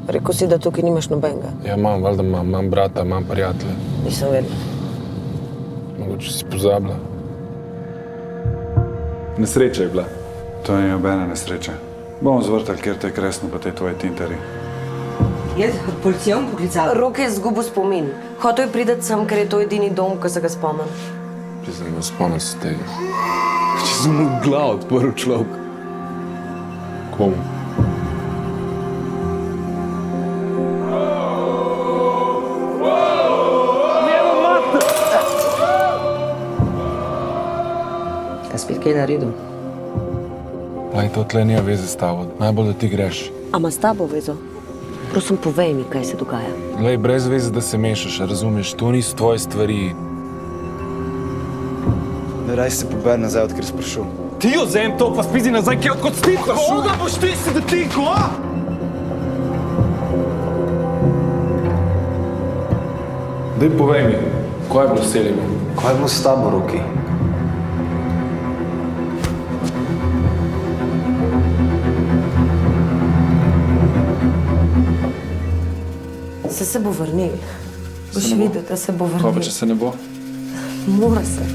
Rekel si, da tukaj nimaš nobenega. Ja, valjda imam brata, imam prijatelje. Nisem vedela. Mogoče si pozabila. Nesreča je bila. To ni nobena nesreča. Bomo zvrtali, kjer te je kresno pa te tvoje tinteri. Jaz policijo bom poklicala. Rok je izgubil spomin. Hotel je priti sem, ker je to edini dom, ko se ga spomnim. Priznam, da spomnim se tega. Če sem mu glav odprl človek. Komu? Kaj spet kaj naredil? Lej, to tle nija veze s tabo. Najbolj, da ti greš. A ima s tabo vezo? Prosim, povej mi, kaj se dogaja. Lej, brez veze, da se mešaš, razumeš? To niso tvoje stvari. Ne raj se pober nazaj, odkar si prišel. Ti vzem to, pa spizi nazaj, kje odkot ti prišel. Koga boš ti se dotikal, a? Daj, povej mi, kaj je bilo s celimi? Kaj je bilo s tabo, Roki? Se bo vrnil. Boš videl, da se bo vrnil. Kaj pa, če se ne bo? Mora se.